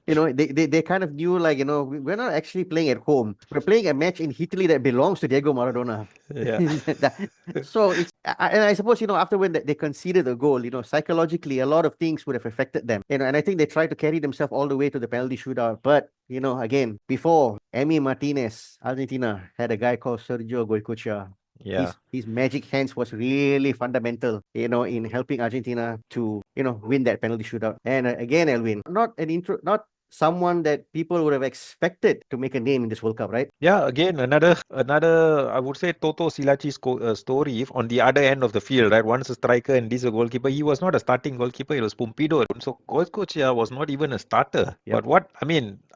They kind of knew, like, we're not actually playing at home. We're playing a match in Italy that belongs to Diego Maradona. Yeah. So and I suppose, after when they conceded the goal, psychologically, a lot of things would have affected them. And I think they tried to carry themselves all the way to the penalty shootout. But, again, before Emi Martinez, Argentina had a guy called Sergio Goycochea. Yeah. His magic hands was really fundamental, in helping Argentina to, win that penalty shootout. And again, Elvin, not someone that people would have expected to make a name in this World Cup, right? Yeah, again, another I would say Toto Schillaci's story on the other end of the field, right? One's a striker and this a goalkeeper. He was not a starting goalkeeper, it was Pumpido. So Goicoechea was not even a starter. Yep. But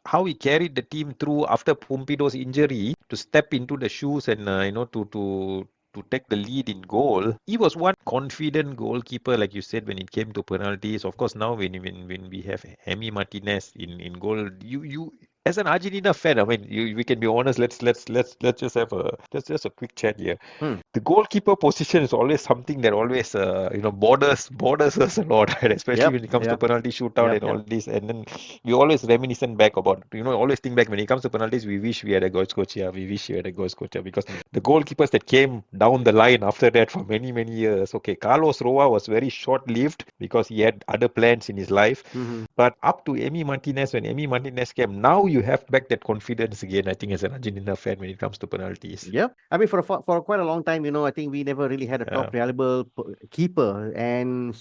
how he carried the team through after Pumpido's injury to step into the shoes and to take the lead in goal. He was one confident goalkeeper, like you said, when it came to penalties. Of course, now when we have Emi Martinez in goal, you as an Argentina fan, we can be honest. Let's just have a quick chat here. Hmm. The goalkeeper position is always something that always borders us a lot, right? Especially Yep. when it comes to Yep. penalty shootout Yep. and all Yep. this. And then we always reminiscent back about always think back when it comes to penalties. We wish we had a Goicoechea. We wish we had a Goicoechea because the goalkeepers that came down the line after that for many years. Okay, Carlos Roa was very short-lived because he had other plans in his life. Mm-hmm. But up to Emi Martinez, when Emi Martinez came, now you have back that confidence again, I think, as an Argentina fan when it comes to penalties. Yep. I mean, for quite a long time, I think we never really had a top Yeah. reliable keeper. And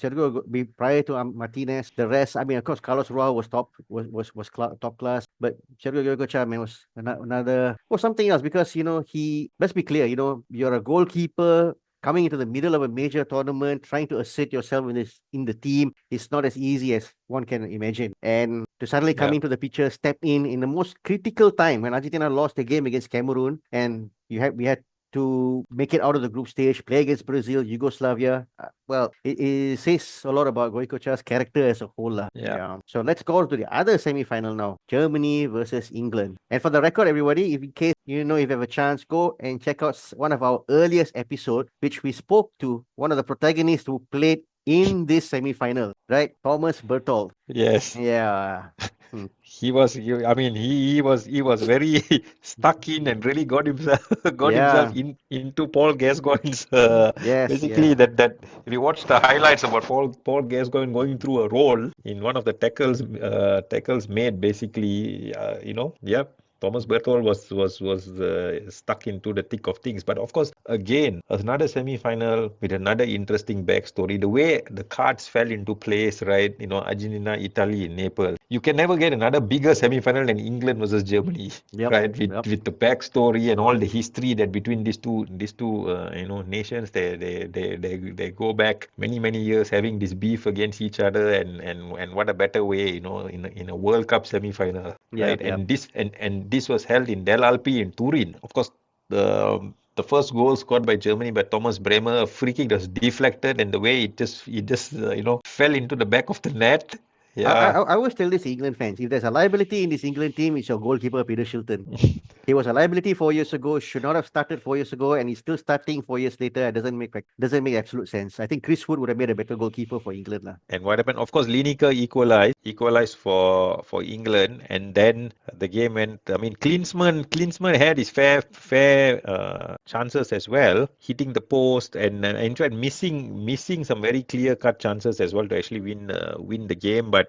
prior to Martinez, the rest. I mean, of course, Carlos Roa was top class, but Sergio Goycochea, man, was something else because he. Let's be clear, you're a goalkeeper coming into the middle of a major tournament, trying to assert yourself in the team is not as easy as one can imagine. And to suddenly come Yeah. into the picture, step in the most critical time when Argentina lost the game against Cameroon, and we had to make it out of the group stage, play against Brazil, Yugoslavia. Well, it says a lot about Goicochea's character as a whole. Yeah. Yeah. So let's go to the other semi-final now. Germany versus England. And for the record, everybody, if in case if you have a chance, go and check out one of our earliest episode, which we spoke to one of the protagonists who played in this semi-final, right? Thomas Berthold. Yes. Yeah. Hmm. He was very stuck in and really got himself Yeah. into Paul Gascoigne's Yes, basically yes. that if you watch the highlights about Paul Gascoigne going through a roll in one of the tackles made basically yeah. Thomas Berthold was stuck into the thick of things. But of course, again, another semi-final with another interesting backstory. The way the cards fell into place, right? Argentina, Italy, Naples. You can never get another bigger semi-final than England versus Germany, Yep. right? Yep. With the backstory and all the history that between these two nations, they go back many years having this beef against each other, and what a better way, in a World Cup semi-final, right? Yep. Yep. And this was held in Del Alpi in Turin. Of course, the first goal scored by Germany by Thomas Bremer, a free kick that was deflected, and the way it just fell into the back of the net. Yeah. I always tell this England fans, if there's a liability in this England team, it's your goalkeeper, Peter Shilton. He was a liability 4 years ago, should not have started 4 years ago, and he's still starting 4 years later. It doesn't make absolute sense. I think Chris Wood would have made a better goalkeeper for England. And what happened? Of course, Lineker equalized for England, and then the game went. I mean, Klinsmann had his fair chances as well, hitting the post, and in fact missing some very clear cut chances as well to actually win the game. But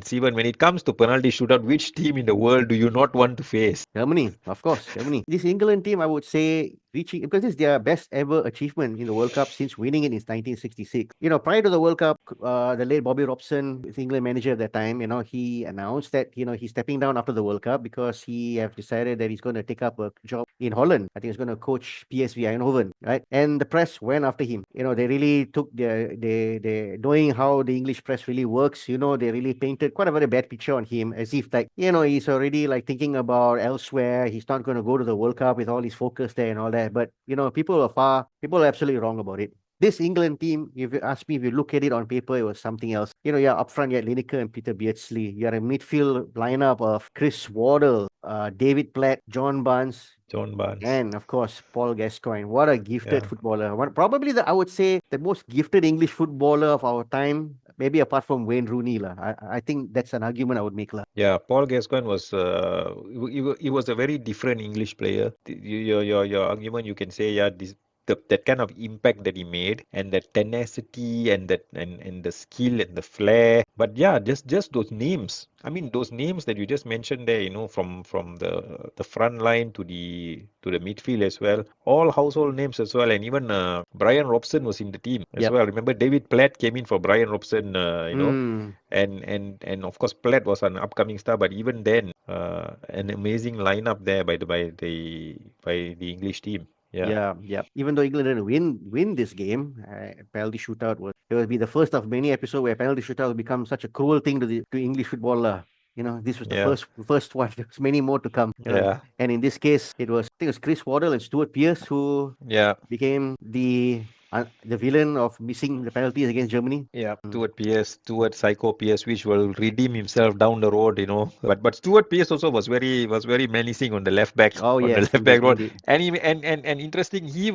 Steven, when it comes to penalty shootout, which team in the world do you not want to face? Germany, of course, Germany. This England team, I would say, reaching, because this is their best ever achievement in the World Cup since winning it in 1966. Prior to the World Cup, the late Bobby Robson, the England manager at that time, he announced that he's stepping down after the World Cup because he have decided that he's going to take up a job in Holland. I think he's going to coach PSV Eindhoven, right? And the press went after him. They really took they knowing how the English press really works. They really painted quite a very bad picture on him, as if like he's already like thinking about elsewhere. He's not going to go to the World Cup with all his focus there and all that. But people are absolutely wrong about it. this England team, if you ask me, if you look at it on paper, it was something else. Yeah, up front, you had Lineker and Peter Beardsley. You had a midfield lineup of Chris Waddle, David Platt, John Barnes, John Barnes. and of course, Paul Gascoigne. What a gifted Yeah. footballer. Probably I would say the most gifted English footballer of our time, maybe apart from Wayne Rooney. I think that's an argument I would make. Yeah, Paul Gascoigne was he was a very different English player. Your argument, you can say, yeah, that kind of impact that he made, and that tenacity, and the skill and the flair. But yeah, just those names. I mean, those names that you just mentioned there, from the front line to the midfield as well, all household names as well. And even Brian Robson was in the team as Yep. well. Remember, David Platt came in for Brian Robson, Mm, and of course Platt was an upcoming star, but even then, an amazing lineup there by the English team. Yeah, yeah. Even though England didn't win this game, penalty shootout it will be the first of many episodes where penalty shootout will become such a cruel thing to English footballer. This was the yeah, first one. There's many more to come. yeah, And in this case, I think it was Chris Waddle and Stuart Pearce who yeah. became the villain of missing the penalties against Germany. Yeah, Mm. Stuart Psycho Pearce, which will redeem himself down the road. But Stuart Pearce also was very menacing on the left back Oh on the yes, left back indeed, road. indeed. And interesting, he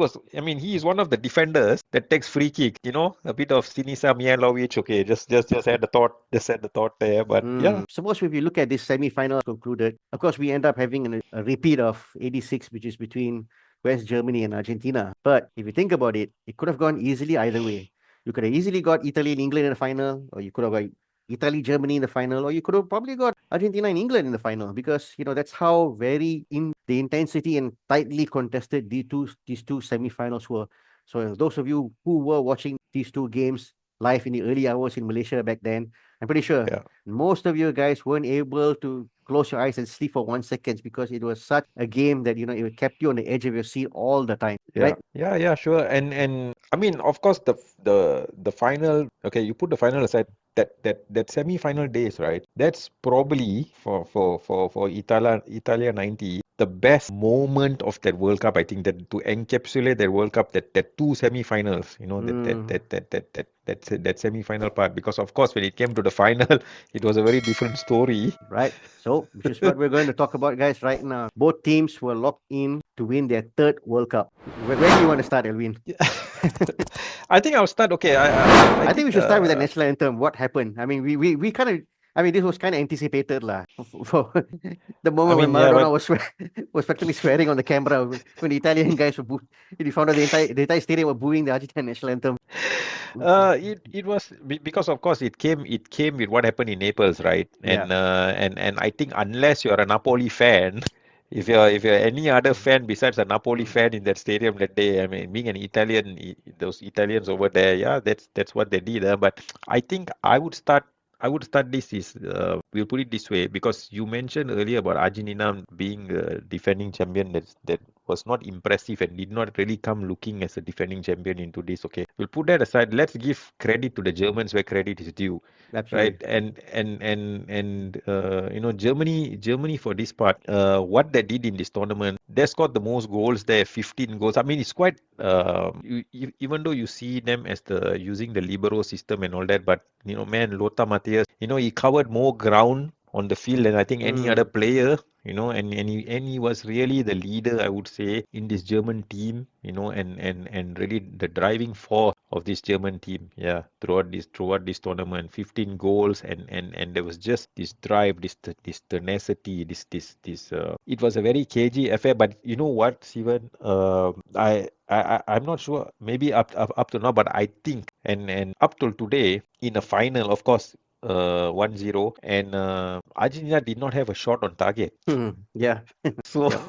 is one of the defenders that takes free kick. A bit of Sinisa Mihailovic. Okay, just had the thought there. But yeah, Suppose if you look at this semi-final concluded, of course we end up having a repeat of '86, which is between West Germany and Argentina. But if you think about it, it could have gone easily either way. You could have easily got Italy and England in the final, or you could have got Italy, Germany in the final, or you could have probably got Argentina and England in the final, because that's how very in the intensity and tightly contested these two semi-finals were. So those of you who were watching these two games live in the early hours in Malaysia back then, I'm pretty sure yeah. most of you guys weren't able to close your eyes and sleep for 1 second, because it was such a game that it kept you on the edge of your seat all the time, Yeah, right? yeah, yeah, sure. And I mean, of course, the final. Okay, you put the final aside. That semi-final days, right? That's probably for Italia 90 the best moment of that World Cup. I think that to encapsulate that World Cup, that two semi-finals. Mm, That semi-final part. Because of course, when it came to the final, it was a very different story. right. So, which is what we're going to talk about, guys, right now. Both teams were locked in to win their third World Cup. Where do you want to start, Elvin? I think I'll start. Okay, I I think we think should start with the national anthem. What happened? I mean, we kind of. I mean, this was kind of anticipated, lah. For the I moment when mean, yeah, Maradona but was practically swearing on the camera when the Italian guys were booing. He found out the entire stadium were booing the Argentine national anthem. it was because of course it came with what happened in Naples, right? Yeah. And I think unless you're a Napoli fan, if you're any other fan besides a Napoli fan in that stadium that day, I mean, being an Italian, those Italians over there, yeah, that's what they did. But I think I would start this is we'll put it this way, because you mentioned earlier about Argentina being a defending champion that was not impressive and did not really come looking as a defending champion into this. Okay, we'll put that aside. Let's give credit to the Germans where credit is due, right? Absolutely. And Germany for this part, what they did in this tournament, they scored the most goals there, 15 goals. I mean, it's quite even though you see them as the using the libero system and all that, but man, Lothar Matthäus, he covered more ground on the field than I think any other Mm, player. And he was really the leader, I would say, in this German team. And really the driving force of this German team, yeah, throughout this tournament. 15 goals, and there was just this drive, this tenacity, it was a very cagey affair. But you know what, Steven? I'm not sure. Maybe up to now, but I think and up till today in a final, of course, 1-0, and Argentina did not have a shot on target. yeah. So Yep.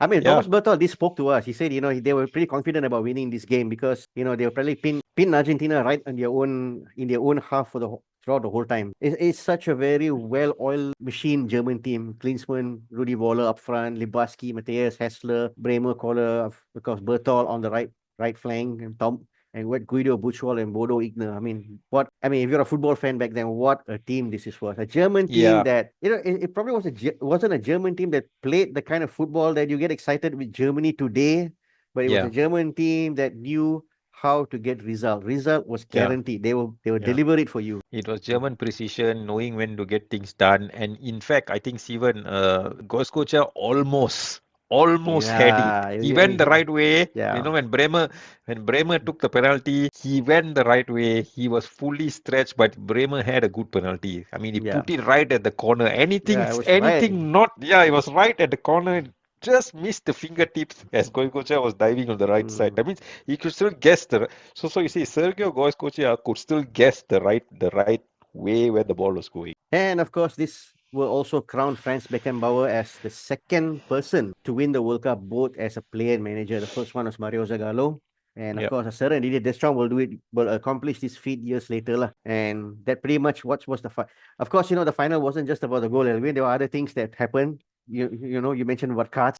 I mean, yeah, Thomas Berthold did spoke to us. He said, they were pretty confident about winning this game because, they were probably pin Argentina right in their own half throughout the whole time. It's such a very well-oiled machine German team. Klinsmann, Rudi Voller up front, Libaski, Matthias, Hessler, Bremer, Kohler, of course, Berthold on the right flank, and what Guido Buchwald and Bodo Igner. If you're a football fan back then, what a team this was. A German team yeah, that, it probably wasn't a German team that played the kind of football that you get excited with Germany today, but it was a yeah. German team that knew how to get result. Result was Yeah. guaranteed. They will Yeah. deliver it for you. It was German precision, knowing when to get things done. And in fact, I think even Goskocha almost had it. Yeah, He went the right way. yeah, When Bremer took the penalty, he went the right way. He was fully stretched, but Bremer had a good penalty. I mean, he yeah, put it right at the corner. yeah. It was right. Yeah, it was right at the corner. Just missed the fingertips as Goikocha was diving on the right side. Mm. That means he could still guess so you see Sergio Goikocha could still guess the right way where the ball was going. And of course, this will also crown Franz Beckenbauer as the second person to win the World Cup, both as a player and manager. The first one was Mario Zagallo. And of Yep. course, a certain Didier Deschamps will accomplish this feat years later. Lah. And that pretty much what was the fight. Of course, the final wasn't just about the goal. There were other things that happened. You mentioned about cards.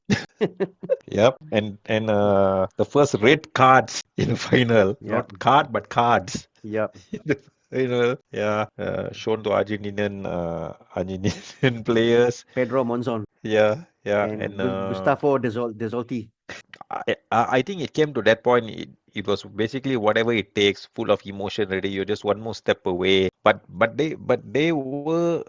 Yep. And the first red cards in the final, Yep, not card but cards. yep. Yeah, shown to Argentinian players. Pedro Monzon Yeah, and and Gustavo Desolti. I think it came to that point. It was basically whatever it takes, full of emotion already. You're just one more step away. But they were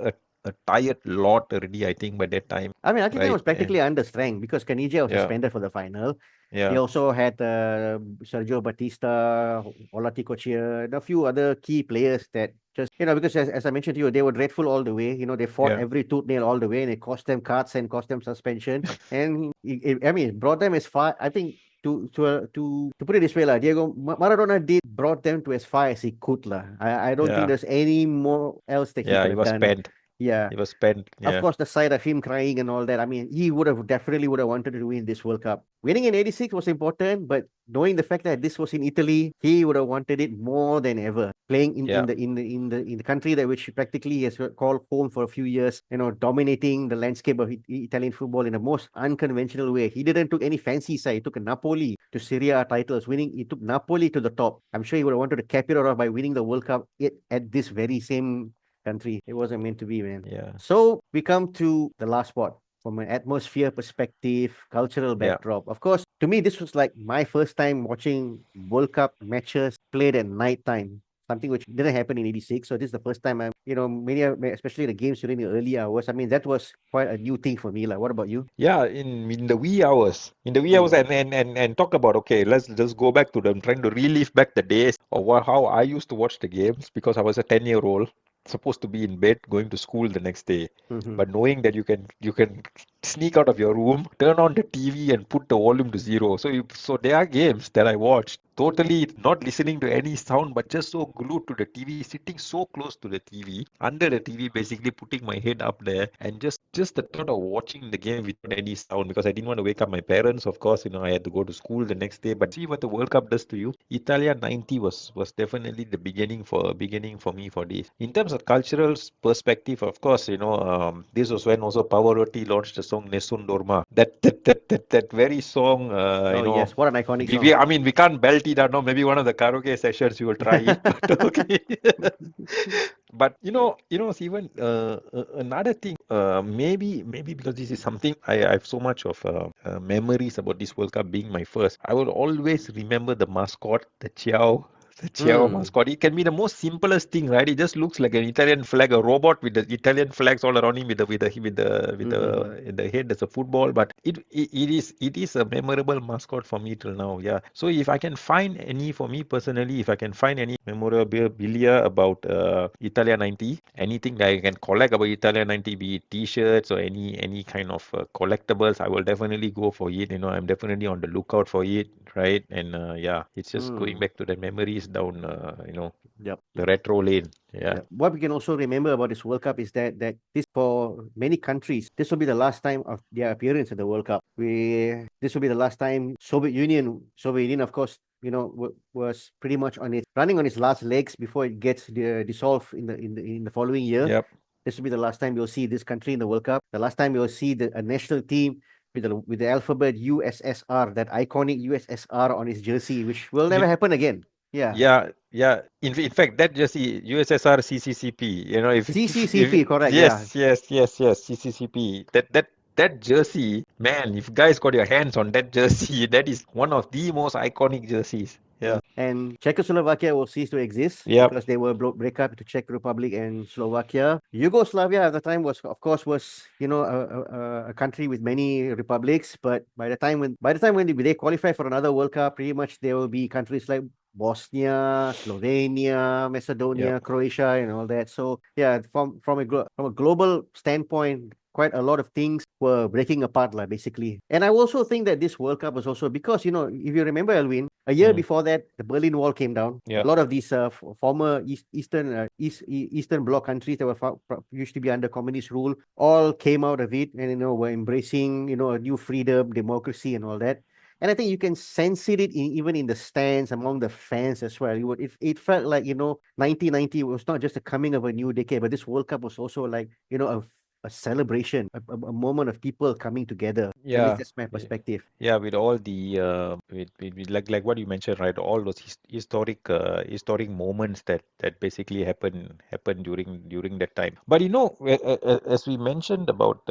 a tired lot already, I think, by that time, I mean, Argentina right? was practically under strength because Caniggia was Yeah, suspended for the final. They yeah, also had Sergio Batista, Olaticochea, and a few other key players that just, because as I mentioned to you, they were dreadful all the way. They fought yeah, every tooth nail all the way and it cost them cards and cost them suspension. And I mean, it brought them as far, I think, to put it this way, Diego Maradona brought them to as far as he could. I don't think yeah, there's any more else that he yeah. could It have was done. spent. Yeah. It was spent. Of Yeah, course, the side of him crying and all that. I mean, he definitely would have wanted to win this World Cup. Winning in '86 was important, but knowing the fact that this was in Italy, he would have wanted it more than ever. Playing yeah, in the country that which practically he has called home for a few years, dominating the landscape of Italian football in a most unconventional way. He didn't took any fancy side. He took a Napoli to Serie A titles, winning. He took Napoli to the top. I'm sure he would have wanted to cap it off by winning the World Cup at this very same country. It wasn't meant to be, man. yeah, So we come to the last spot from an atmosphere perspective, cultural yeah. backdrop. Of course, to me, this was like my first time watching World Cup matches played at night time. Something which didn't happen in '86. So this is the first time especially the games during the early hours. I mean, that was quite a new thing for me. What about you? Yeah, in the wee hours, Mm. and talk about, okay, let's just go back to them, trying to relive back the days of how I used to watch the games because I was a 10-year-old supposed to be in bed going to school the next day, Mm-hmm. but knowing that you can sneak out of your room, turn on the TV and put the volume to zero. So there are games that I watched totally not listening to any sound, but just so glued to the TV, sitting so close to the TV, under the TV, basically putting my head up there, and just the thought of watching the game without any sound because I didn't want to wake up my parents. Of course, I had to go to school the next day. But see what the World Cup does to you. Italia '90 was definitely the beginning for me for this. In terms of cultural perspective, of course, this was when also Pavarotti launched the song Nessun Dorma. That very song, Oh yes, what an iconic song. I mean, we can't belt it out now. Maybe one of the karaoke sessions you will try it, but okay. But even another thing, maybe because this is something I have so much of memories about this World Cup being my first. I will always remember the mascot, the Ciao Mm. mascot. It can be the most simplest thing, right? It just looks like an Italian flag, a robot with the Italian flags all around him, Mm-hmm. with the head. There's a football, but it is a memorable mascot for me till now. Yeah. So if I can find any, for me personally, if I can find any memorabilia about Italia '90, anything that I can collect about Italia '90, be it T-shirts or any kind of collectibles, I will definitely go for it. I'm definitely on the lookout for it, right? And yeah, it's just going Mm. back to the memories down, Yep. the retro lane. Yeah. Yeah. What we can also remember about this World Cup is that this, for many countries, this will be the last time of their appearance at the World Cup. This will be the last time Soviet Union, of course, was pretty much running on its last legs before it gets dissolved in the following year. Yep. This will be the last time you'll see this country in the World Cup. The last time you'll see a national team with the alphabet USSR, that iconic USSR on its jersey, which will never You, happen again. Yeah. yeah. In fact, that jersey, USSR CCCP, CCCP, correct. Yeah. yes, CCCP. That jersey, man, if guys got your hands on that jersey, that is one of the most iconic jerseys. Yeah. and Czechoslovakia will cease to exist Yep. because they will break up into Czech Republic and Slovakia. Yugoslavia at the time was, of course, a country with many republics. But by the time when they qualify for another World Cup, pretty much there will be countries like Bosnia, Slovenia, Yep. Macedonia, Croatia, and all that. So yeah, from a global standpoint, quite a lot of things were breaking apart, like basically. And I also think that this World Cup was also because if you remember, Elwin, a year Mm. before that, the Berlin Wall came down. A Yep. lot of these former Eastern Bloc countries that used to be under communist rule all came out of it, and were embracing a new freedom, democracy, and all that. And I think you can sense it even in the stands among the fans as well. It felt like 1990 was not just a coming of a new decade, but this World Cup was also like a celebration, a moment of people coming together. At least Yeah. that's my perspective. Yeah, with all the with like what you mentioned, right? All those historic moments that basically happen during that time. But as we mentioned about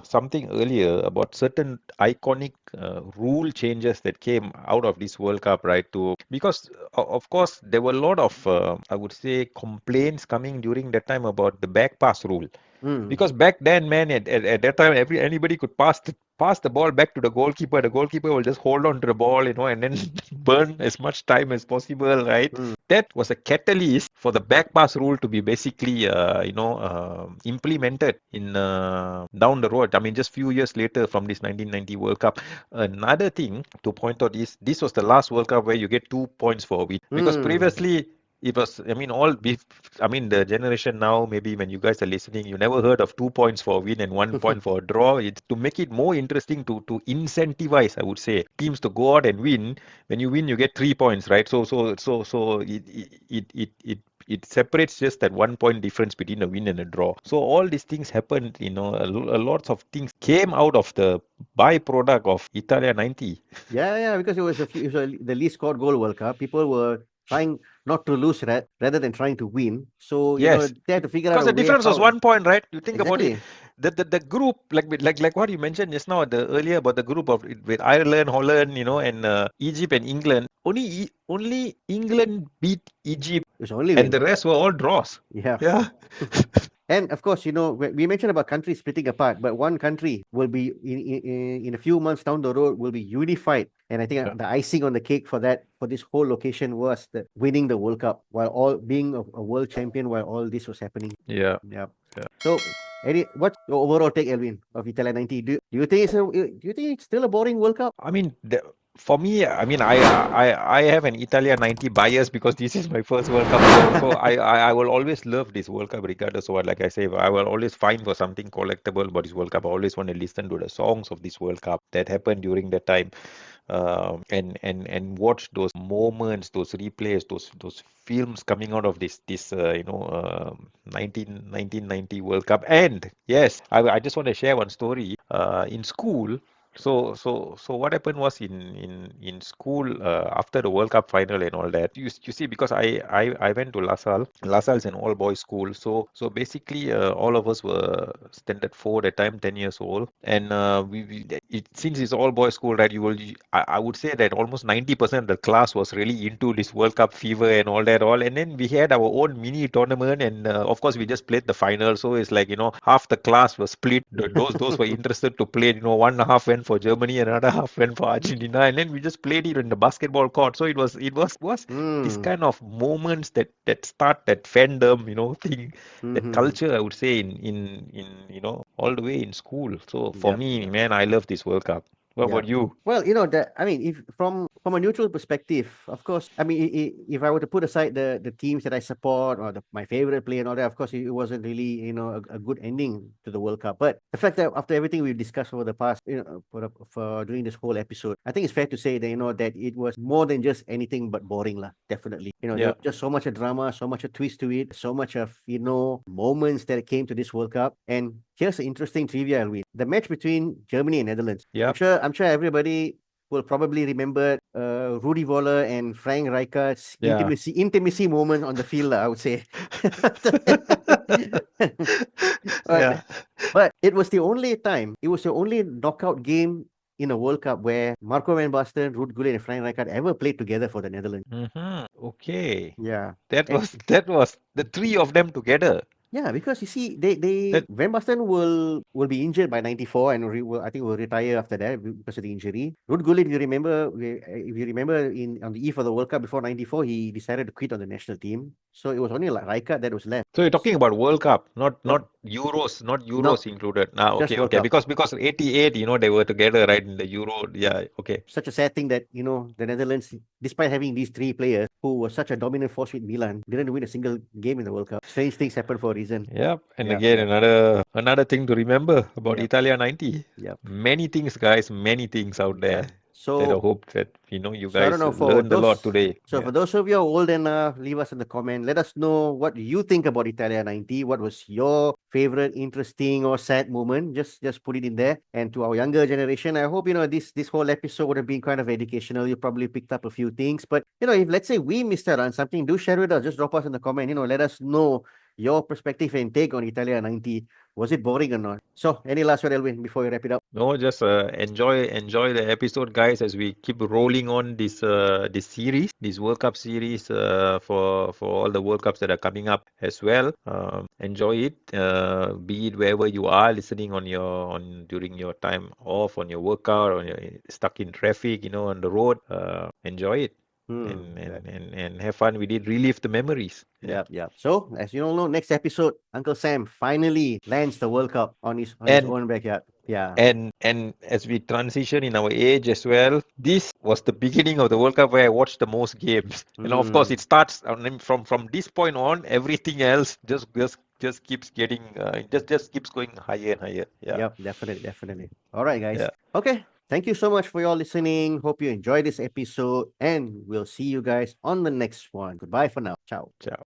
something earlier about certain iconic rule changes that came out of this World Cup, right? Because of course there were a lot of I would say complaints coming during that time about the back pass rule. Mm. Because back then, man, at that time, anybody could pass the ball back to the goalkeeper. The goalkeeper will just hold on to the ball, and then burn as much time as possible, right? Mm. That was a catalyst for the back pass rule to be basically, implemented in down the road. I mean, just few years later from this 1990 World Cup. Another thing to point out is this was the last World Cup where you get 2 points for a win. Because Mm. previously it was, I mean, the generation now, maybe when you guys are listening, you never heard of 2 points for a win and 1 point for a draw. It's to make it more interesting to incentivize, I would say, teams to go out and win. When you win, you get 3 points, right? So it separates just that 1 point difference between a win and a draw. So all these things happened, a lot of things came out of the byproduct of Italia 90. Yeah, because the least scored goal World Cup. People were trying not to lose rather than trying to win. So Yes. they had to figure out Because a the way difference was how 1 point, right? You think about it. exactly. The group like what you mentioned just now the earlier about the group of with Ireland, Holland, and Egypt and England. Only England beat Egypt, It was only and win. the rest were all draws. Yeah. Yeah. And of course, we mentioned about countries splitting apart, but one country will be in a few months down the road will be unified. And I think Yeah. the icing on the cake for this whole location was the winning the World Cup while all being a world champion while all this was happening. Yeah. Yeah. So, what's your overall take, Elvin, of Italia 90? Do you think it's still a boring World Cup? I mean, for me, I mean, I have an Italia 90 bias because this is my first World Cup. So I will always love this World Cup regardless of what. Like I say, I will always find for something collectible about this World Cup. I always want to listen to the songs of this World Cup that happened during that time, and watch those moments, those replays, those films coming out of this 1990 World Cup. And yes, I just want to share one story. In school. So what happened was in school after the World Cup final and all that. You see, because I went to La Salle. La Salle is an all boys school. So basically all of us were standard 4 at the time, 10 years old, and since it's all boys school, right? I would say that almost 90% of the class was really into this World Cup fever and all that all. And then we had our own mini tournament, and of course we just played the final. So it's like half the class was split. Those were interested to play. One half went for Germany, another half went for Argentina, and then we just played it in the basketball court. So it was this Hmm. kind of moments that start that fandom, thing, that Mm-hmm. culture. I would say in all the way in school. So for Yep. me, man, I love this World Cup. What Yeah. about you? Well, that I mean, if from a neutral perspective, of course, I mean, if I were to put aside the teams that I support or my favorite player and all that, of course, it wasn't really a good ending to the World Cup. But the fact that after everything we've discussed over the past, for during this whole episode, I think it's fair to say that that it was more than just anything but boring, lah. Definitely, there Yeah, was just so much of drama, so much of twist to it, so much of moments that came to this World Cup. And here's an interesting trivia, Alwin. The match between Germany and Netherlands. yeah, I'm sure everybody will probably remember Rudy Voller and Frank Rijkaard's yeah. intimacy moment on the field, I would say. Yeah. But it was the only knockout game in a World Cup where Marco van Basten, Ruud Gullit, and Frank Rijkaard ever played together for the Netherlands. Okay. Yeah. That And was the three of them together. yeah, because you see, they That Van Basten will be injured by 94 and I think will retire after that because of the injury. Ruud Gullit, if you remember on the eve of the World Cup before 94, he decided to quit on the national team. So it was only like Rijkaard that was left. so you're talking about World Cup, not Yep. Euros, not Not Euros included. Now, just okay, World okay, Cup. because 88, they were together, right, in the Euro. Yeah, okay. Such a sad thing that the Netherlands, despite having these three players who were such a dominant force with Milan, didn't win a single game in the World Cup. Strange things happen for a reason. Yep. And Yep, again, yep, another thing to remember about yep, Italia 90. yep, Many things, guys, many things out yeah. there that I So hope that you So I don't guys know for learned a lot those. today. So Yeah. for those of you who are old enough, leave us in the comment. Let us know what you think about Italia 90. What was your favorite, interesting, or sad moment? Just put it in there. And to our younger generation, I hope this whole episode would have been kind of educational. You probably picked up a few things. But if let's say we missed out on something, do share with us. Just drop us in the comment. Let us know your perspective and take on Italia 90. Was it boring or not? So any last word, Elvin, before we wrap it up? No, just enjoy the episode, guys, as we keep rolling on this series, this World Cup series, for all the World Cups that are coming up as well. Enjoy it, be it wherever you are listening on during your time off, on your workout, or you're stuck in traffic, on the road. Enjoy it and That. and and and have fun with it. Relive the memories. Yeah. Yep, yep. So, as you all know, next episode, Uncle Sam finally lands the World Cup on his And own backyard. Yeah. And as we transition in our age as well, this was the beginning of the World Cup where I watched the most games. And of course, Mm. it starts from this point on. Everything else just keeps getting just keeps going higher and higher. Yeah, Yep, definitely, definitely. All right, guys. yeah. Okay. Thank you so much for your listening. Hope you enjoyed this episode, and we'll see you guys on the next one. Goodbye for now. Ciao. Ciao.